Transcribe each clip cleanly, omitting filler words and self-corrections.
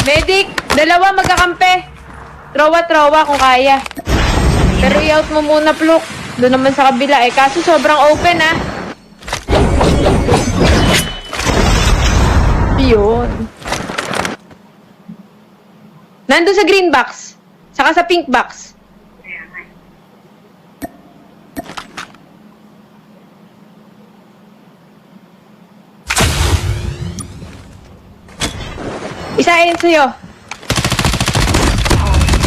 Medic! Dalawa magkakampi. Trowa kung kaya. Pero i-out mo muna, Pluk. Doon naman sa kabila eh. Kaso sobrang open ah. Yun. Nandun sa green box. Saka sa pink box. Isa ayun sa'yo.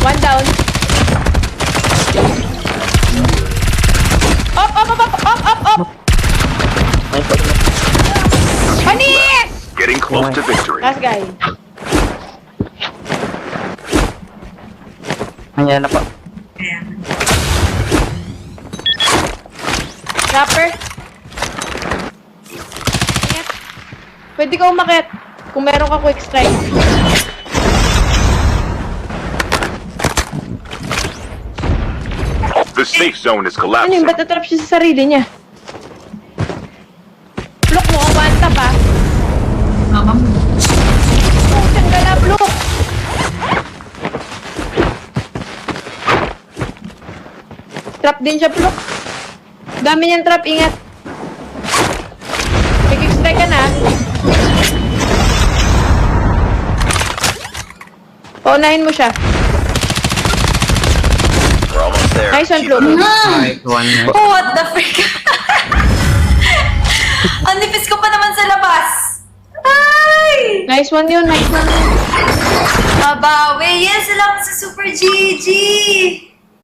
One down. Up! Panis! Getting close to victory. Last guy. Ayan na po. Rapper. Ingat. Pwede ka umakit kung meron ka quick strike. The safe zone is Ano yun? collapsing. Ba't natrap siya sa sarili niya? Pluk mo, ang one tap ah. Putang gala, Pluk. Trap din siya, Pluk. Dami niyang trap, ingat. May quick strike ka na. Paunahin mo siya. We're almost there. Nice one, Pluk. Nice one. What the freak? Ang nipis ko pa naman sa labas. Ay! Nice one yun, nice one. Mabawi. Yes, salamat sa Super GG.